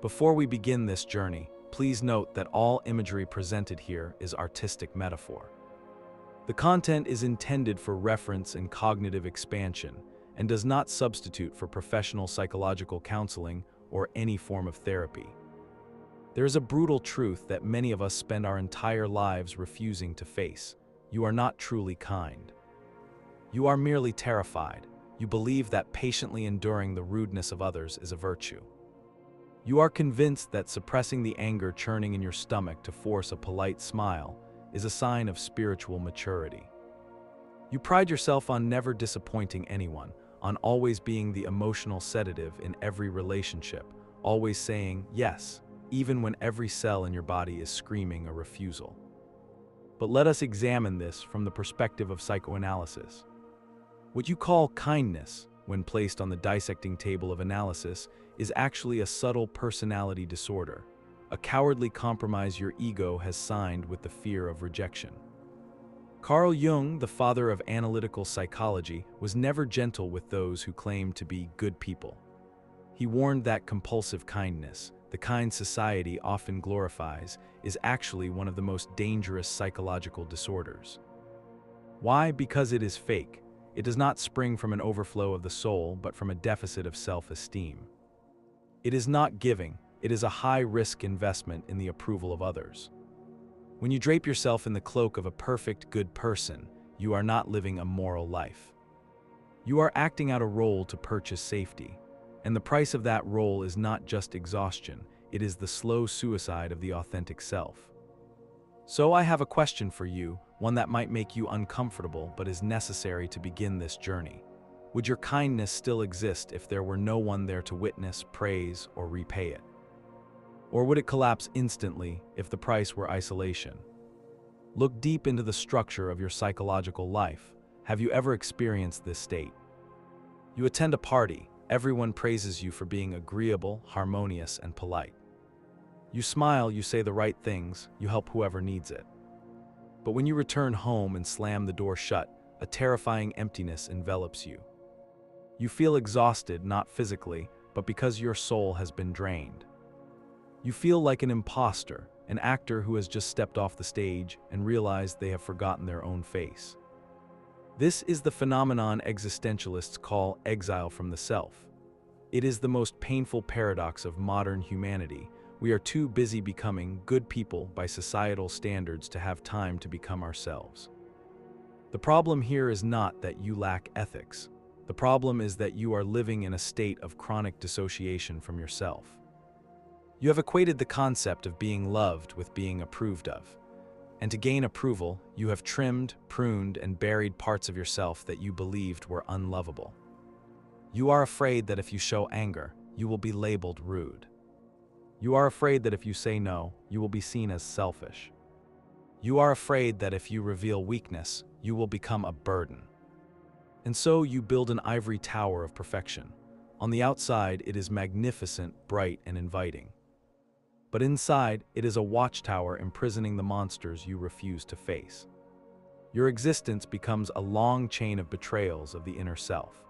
Before we begin this journey, please note that all imagery presented here is artistic metaphor. The content is intended for reference and cognitive expansion and does not substitute for professional psychological counseling or any form of therapy. There is a brutal truth that many of us spend our entire lives refusing to face. You are not truly kind. You are merely terrified. You believe that patiently enduring the rudeness of others is a virtue. You are convinced that suppressing the anger churning in your stomach to force a polite smile is a sign of spiritual maturity. You pride yourself on never disappointing anyone, on always being the emotional sedative in every relationship, always saying yes, even when every cell in your body is screaming a refusal. But let us examine this from the perspective of psychoanalysis. What you call kindness, when placed on the dissecting table of analysis, is actually a subtle personality disorder, a cowardly compromise your ego has signed with the fear of rejection. Carl Jung, the father of analytical psychology, was never gentle with those who claimed to be good people. He warned that compulsive kindness, the kind society often glorifies, is actually one of the most dangerous psychological disorders. Why? Because it is fake. It does not spring from an overflow of the soul, but from a deficit of self-esteem. It is not giving, it is a high-risk investment in the approval of others. When you drape yourself in the cloak of a perfect good person, you are not living a moral life. You are acting out a role to purchase safety, and the price of that role is not just exhaustion, it is the slow suicide of the authentic self. So I have a question for you, one that might make you uncomfortable but is necessary to begin this journey. Would your kindness still exist if there were no one there to witness, praise, or repay it? Or would it collapse instantly if the price were isolation? Look deep into the structure of your psychological life. Have you ever experienced this state? You attend a party, everyone praises you for being agreeable, harmonious, and polite. You smile, you say the right things, you help whoever needs it. But when you return home and slam the door shut, a terrifying emptiness envelops you. You feel exhausted, not physically, but because your soul has been drained. You feel like an imposter, an actor who has just stepped off the stage and realized they have forgotten their own face. This is the phenomenon existentialists call exile from the self. It is the most painful paradox of modern humanity. We are too busy becoming good people by societal standards to have time to become ourselves. The problem here is not that you lack ethics. The problem is that you are living in a state of chronic dissociation from yourself. You have equated the concept of being loved with being approved of. And to gain approval, you have trimmed, pruned, and buried parts of yourself that you believed were unlovable. You are afraid that if you show anger, you will be labeled rude. You are afraid that if you say no, you will be seen as selfish. You are afraid that if you reveal weakness, you will become a burden. And so you build an ivory tower of perfection. On the outside, it is magnificent, bright, and inviting. But inside, it is a watchtower imprisoning the monsters you refuse to face. Your existence becomes a long chain of betrayals of the inner self.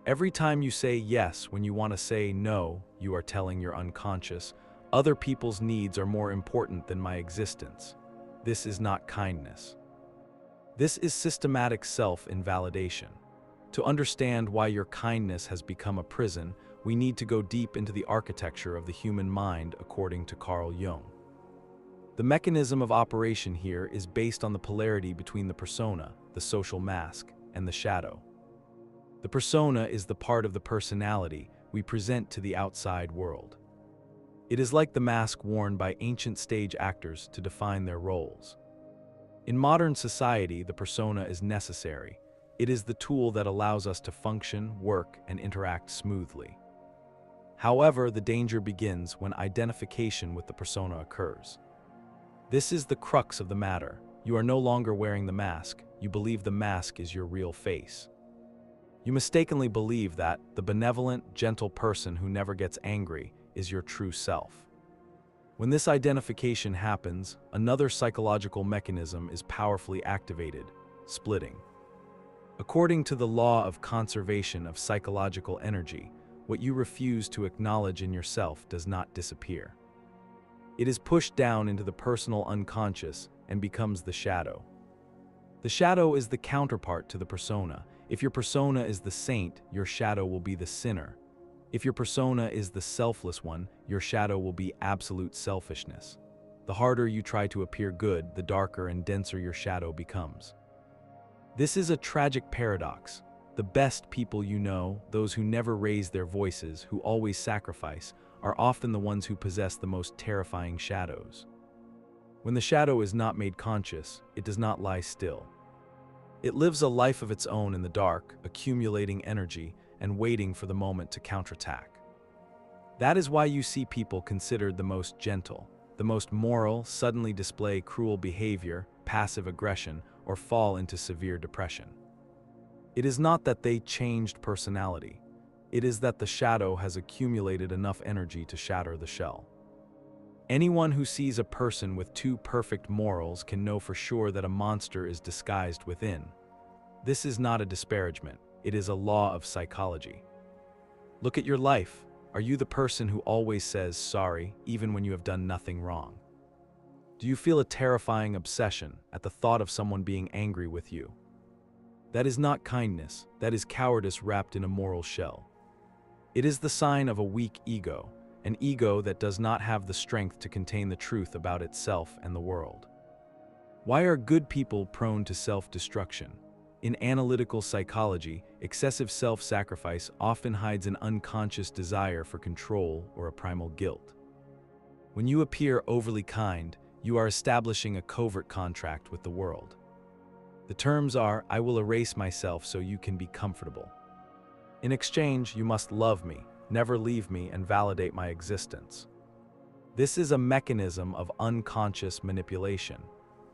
Every time you say yes when you want to say no, you are telling your unconscious, other people's needs are more important than my existence. This is not kindness. This is systematic self-invalidation. To understand why your kindness has become a prison, we need to go deep into the architecture of the human mind according to Carl Jung. The mechanism of operation here is based on the polarity between the persona, the social mask, and the shadow. The persona is the part of the personality we present to the outside world. It is like the mask worn by ancient stage actors to define their roles. In modern society, the persona is necessary. It is the tool that allows us to function, work, and interact smoothly. However, the danger begins when identification with the persona occurs. This is the crux of the matter. You are no longer wearing the mask. You believe the mask is your real face. You mistakenly believe that the benevolent, gentle person who never gets angry is your true self. When this identification happens, another psychological mechanism is powerfully activated: splitting. According to the law of conservation of psychological energy, What you refuse to acknowledge in yourself does not disappear. It is pushed down into the personal unconscious and becomes the shadow. The shadow is the counterpart to the persona. If your persona is the saint, your shadow will be the sinner. If your persona is the selfless one, your shadow will be absolute selfishness. The harder you try to appear good, the darker and denser your shadow becomes. This is a tragic paradox. The best people you know, those who never raise their voices, who always sacrifice, are often the ones who possess the most terrifying shadows. When the shadow is not made conscious, it does not lie still. It lives a life of its own in the dark, accumulating energy and waiting for the moment to counterattack. That is why you see people considered the most gentle, the most moral, suddenly display cruel behavior, passive aggression, or fall into severe depression. It is not that they changed personality. It is that the shadow has accumulated enough energy to shatter the shell. Anyone who sees a person with two perfect morals can know for sure that a monster is disguised within. This is not a disparagement. It is a law of psychology. Look at your life. Are you the person who always says sorry, even when you have done nothing wrong? Do you feel a terrifying obsession at the thought of someone being angry with you? That is not kindness. That is cowardice wrapped in a moral shell. It is the sign of a weak ego, an ego that does not have the strength to contain the truth about itself and the world. Why are good people prone to self-destruction? In analytical psychology, excessive self-sacrifice often hides an unconscious desire for control or a primal guilt. When you appear overly kind, you are establishing a covert contract with the world. The terms are, I will erase myself so you can be comfortable. In exchange, you must love me, never leave me, and validate my existence. This is a mechanism of unconscious manipulation.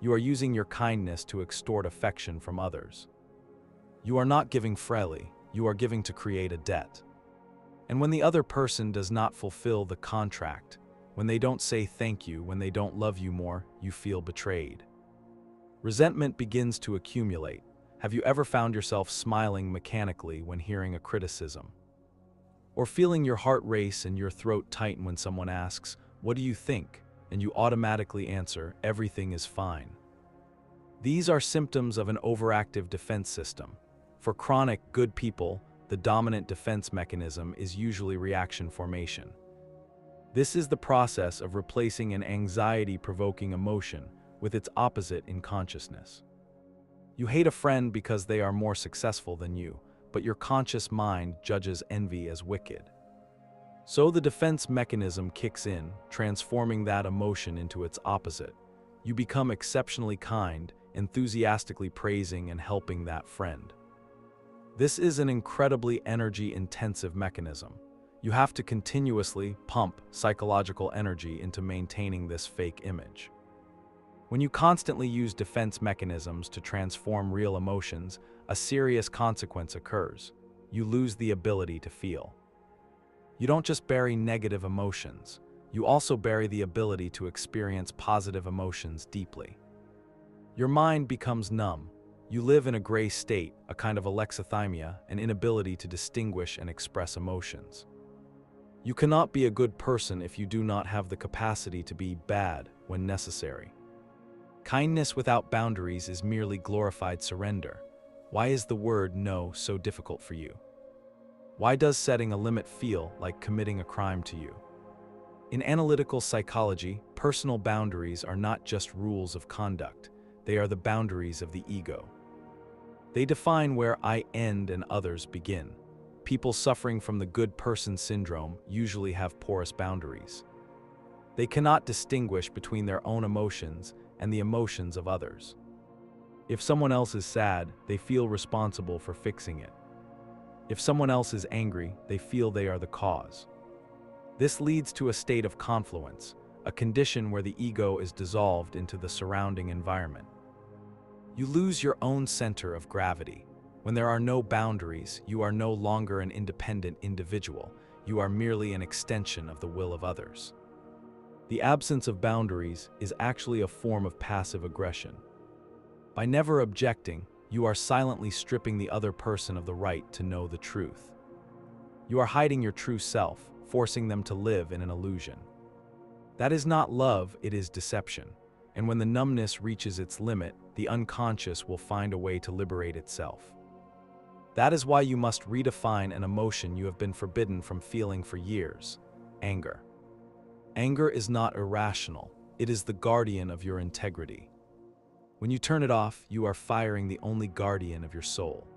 You are using your kindness to extort affection from others. You are not giving freely, you are giving to create a debt. And when the other person does not fulfill the contract, when they don't say thank you, when they don't love you more, you feel betrayed. Resentment begins to accumulate. Have you ever found yourself smiling mechanically when hearing a criticism? Or feeling your heart race and your throat tighten when someone asks, "What do you think?" and you automatically answer, "Everything is fine." These are symptoms of an overactive defense system. For chronic, good people, the dominant defense mechanism is usually reaction formation. This is the process of replacing an anxiety-provoking emotion with its opposite in consciousness. You hate a friend because they are more successful than you, but your conscious mind judges envy as wicked. So the defense mechanism kicks in, transforming that emotion into its opposite. You become exceptionally kind, enthusiastically praising and helping that friend. This is an incredibly energy-intensive mechanism. You have to continuously pump psychological energy into maintaining this fake image. When you constantly use defense mechanisms to transform real emotions, a serious consequence occurs. You lose the ability to feel. You don't just bury negative emotions, you also bury the ability to experience positive emotions deeply. Your mind becomes numb. You live in a gray state, a kind of alexithymia, an inability to distinguish and express emotions. You cannot be a good person if you do not have the capacity to be bad when necessary. Kindness without boundaries is merely glorified surrender. Why is the word no so difficult for you? Why does setting a limit feel like committing a crime to you? In analytical psychology, personal boundaries are not just rules of conduct, they are the boundaries of the ego. They define where I end and others begin. People suffering from the good person syndrome usually have porous boundaries. They cannot distinguish between their own emotions and the emotions of others. If someone else is sad, they feel responsible for fixing it. If someone else is angry, they feel they are the cause. This leads to a state of confluence, a condition where the ego is dissolved into the surrounding environment. You lose your own center of gravity. When there are no boundaries, you are no longer an independent individual. You are merely an extension of the will of others. The absence of boundaries is actually a form of passive aggression. By never objecting, you are silently stripping the other person of the right to know the truth. You are hiding your true self, forcing them to live in an illusion. That is not love, it is deception. And when the numbness reaches its limit, the unconscious will find a way to liberate itself. That is why you must redefine an emotion you have been forbidden from feeling for years: anger. Anger is not irrational, it is the guardian of your integrity. When you turn it off, you are firing the only guardian of your soul.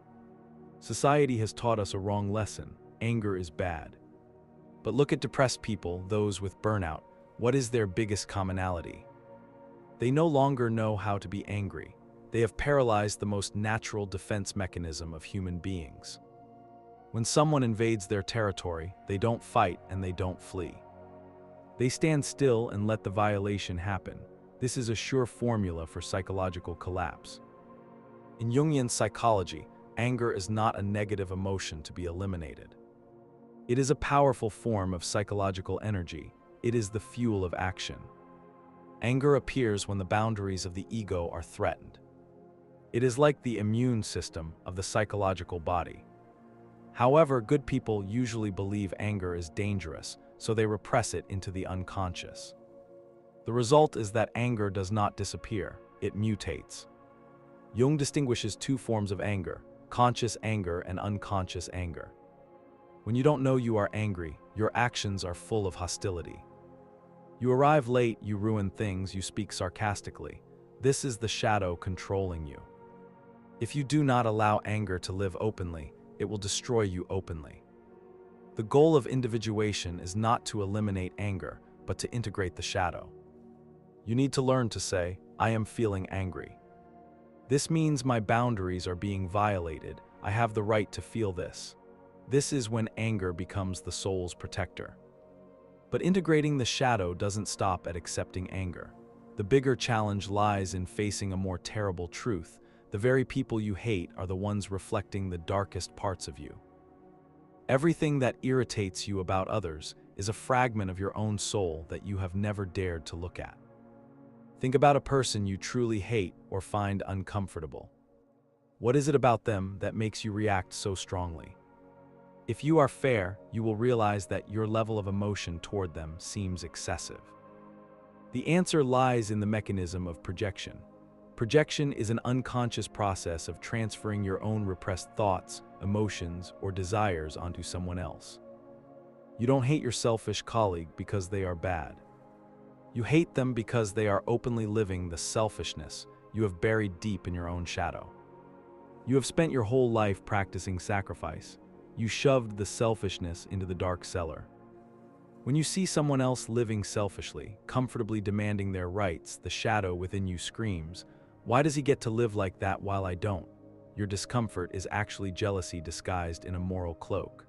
Society has taught us a wrong lesson: anger is bad. But look at depressed people, those with burnout. What is their biggest commonality? They no longer know how to be angry. They have paralyzed the most natural defense mechanism of human beings. When someone invades their territory, they don't fight and they don't flee. They stand still and let the violation happen. This is a sure formula for psychological collapse. In Jungian psychology, anger is not a negative emotion to be eliminated. It is a powerful form of psychological energy. It is the fuel of action. Anger appears when the boundaries of the ego are threatened. It is like the immune system of the psychological body. However, good people usually believe anger is dangerous, so they repress it into the unconscious. The result is that anger does not disappear, it mutates. Jung distinguishes two forms of anger: conscious anger and unconscious anger. When you don't know you are angry, your actions are full of hostility. You arrive late, you ruin things, you speak sarcastically. This is the shadow controlling you. If you do not allow anger to live openly, it will destroy you openly. The goal of individuation is not to eliminate anger, but to integrate the shadow. You need to learn to say, "I am feeling angry. This means my boundaries are being violated. I have the right to feel this." This is when anger becomes the soul's protector. But integrating the shadow doesn't stop at accepting anger. The bigger challenge lies in facing a more terrible truth. The very people you hate are the ones reflecting the darkest parts of you. Everything that irritates you about others is a fragment of your own soul that you have never dared to look at. Think about a person you truly hate or find uncomfortable. What is it about them that makes you react so strongly? If you are fair, you will realize that your level of emotion toward them seems excessive. The answer lies in the mechanism of projection. Projection is an unconscious process of transferring your own repressed thoughts, emotions, or desires onto someone else. You don't hate your selfish colleague because they are bad. You hate them because they are openly living the selfishness you have buried deep in your own shadow. You have spent your whole life practicing sacrifice. You shoved the selfishness into the dark cellar. When you see someone else living selfishly, comfortably demanding their rights, the shadow within you screams, "Why does he get to live like that while I don't?" Your discomfort is actually jealousy disguised in a moral cloak.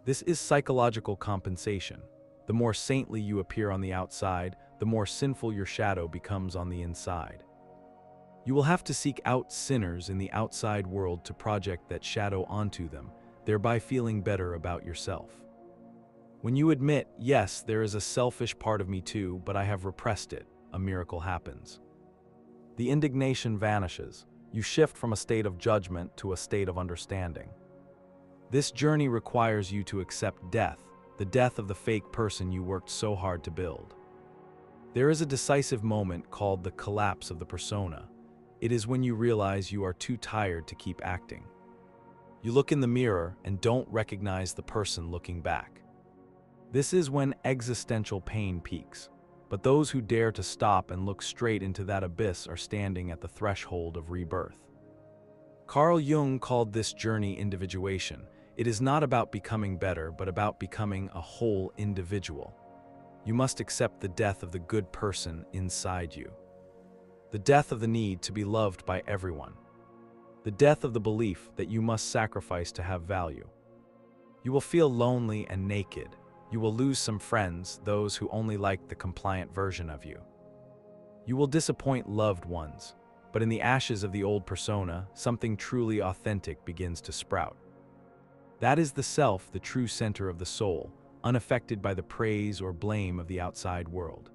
This is psychological compensation. The more saintly you appear on the outside, the more sinful your shadow becomes on the inside. You will have to seek out sinners in the outside world to project that shadow onto them, thereby feeling better about yourself. When you admit, "Yes, there is a selfish part of me too, but I have repressed it," a miracle happens. The indignation vanishes. You shift from a state of judgment to a state of understanding. This journey requires you to accept death, the death of the fake person you worked so hard to build. There is a decisive moment called the collapse of the persona. It is when you realize you are too tired to keep acting. You look in the mirror and don't recognize the person looking back. This is when existential pain peaks. But those who dare to stop and look straight into that abyss are standing at the threshold of rebirth. Carl Jung called this journey individuation. It is not about becoming better, but about becoming a whole individual. You must accept the death of the good person inside you. The death of the need to be loved by everyone. The death of the belief that you must sacrifice to have value. You will feel lonely and naked. You will lose some friends, those who only like the compliant version of you. You will disappoint loved ones, but in the ashes of the old persona, something truly authentic begins to sprout. That is the self, the true center of the soul, unaffected by the praise or blame of the outside world.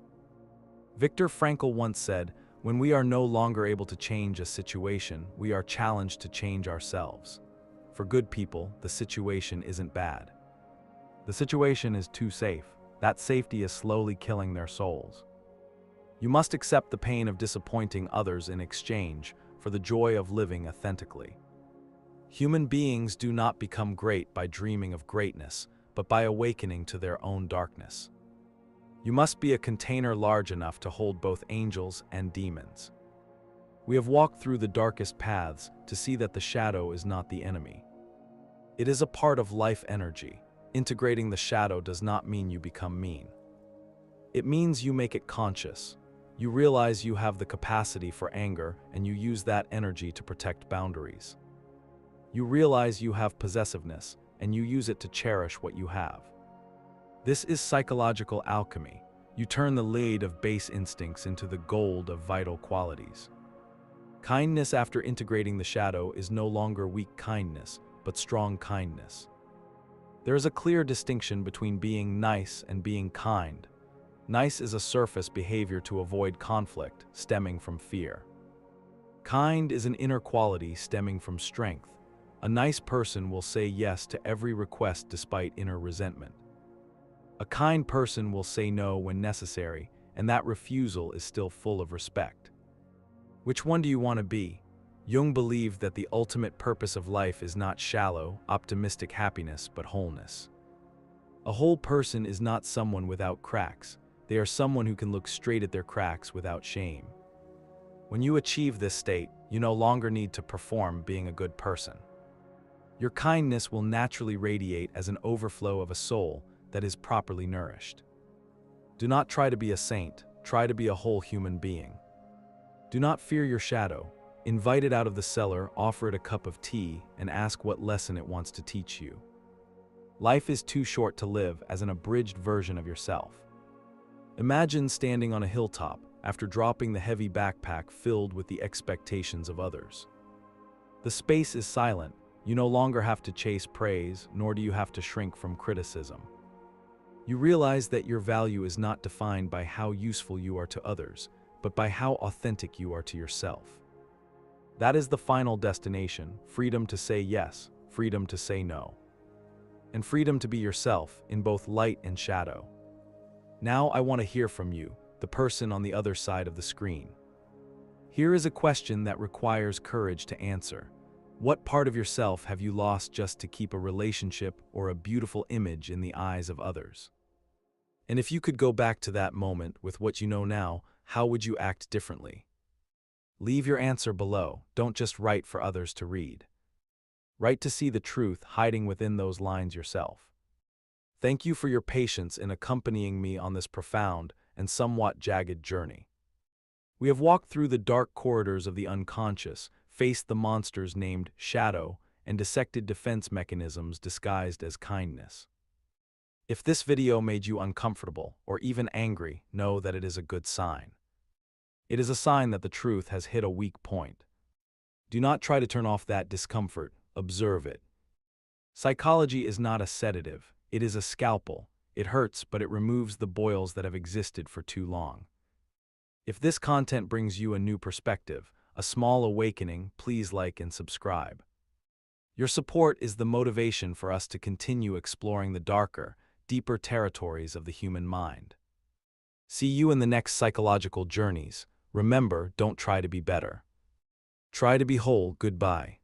Viktor Frankl once said, "When we are no longer able to change a situation, we are challenged to change ourselves." For good people, the situation isn't bad. The situation is too safe. That safety is slowly killing their souls. You must accept the pain of disappointing others in exchange for the joy of living authentically. Human beings do not become great by dreaming of greatness, but by awakening to their own darkness. You must be a container large enough to hold both angels and demons. We have walked through the darkest paths to see that the shadow is not the enemy. It is a part of life energy. Integrating the shadow does not mean you become mean. It means you make it conscious. You realize you have the capacity for anger and you use that energy to protect boundaries. You realize you have possessiveness and you use it to cherish what you have. This is psychological alchemy. You turn the lead of base instincts into the gold of vital qualities. Kindness after integrating the shadow is no longer weak kindness, but strong kindness. There is a clear distinction between being nice and being kind. Nice is a surface behavior to avoid conflict, stemming from fear. Kind is an inner quality stemming from strength. A nice person will say yes to every request despite inner resentment. A kind person will say no when necessary, and that refusal is still full of respect. Which one do you want to be? Jung believed that the ultimate purpose of life is not shallow, optimistic happiness, but wholeness. A whole person is not someone without cracks. They are someone who can look straight at their cracks without shame. When you achieve this state, you no longer need to perform being a good person. Your kindness will naturally radiate as an overflow of a soul that is properly nourished. Do not try to be a saint, try to be a whole human being. Do not fear your shadow. Invite it out of the cellar, offer it a cup of tea, and ask what lesson it wants to teach you. Life is too short to live as an abridged version of yourself. Imagine standing on a hilltop after dropping the heavy backpack filled with the expectations of others. The space is silent. You no longer have to chase praise, nor do you have to shrink from criticism. You realize that your value is not defined by how useful you are to others, but by how authentic you are to yourself. That is the final destination: freedom to say yes, freedom to say no, and freedom to be yourself in both light and shadow. Now I want to hear from you, the person on the other side of the screen. Here is a question that requires courage to answer. What part of yourself have you lost just to keep a relationship or a beautiful image in the eyes of others? And if you could go back to that moment with what you know now, how would you act differently? Leave your answer below. Don't just write for others to read. Write to see the truth hiding within those lines yourself. Thank you for your patience in accompanying me on this profound and somewhat jagged journey. We have walked through the dark corridors of the unconscious, faced the monsters named shadow, and dissected defense mechanisms disguised as kindness. If this video made you uncomfortable or even angry, know that it is a good sign. It is a sign that the truth has hit a weak point. Do not try to turn off that discomfort, observe it. Psychology is not a sedative, it is a scalpel. It hurts, but it removes the boils that have existed for too long. If this content brings you a new perspective, a small awakening, please like and subscribe. Your support is the motivation for us to continue exploring the darker, deeper territories of the human mind. See you in the next psychological journeys. Remember, don't try to be better. Try to be whole. Goodbye.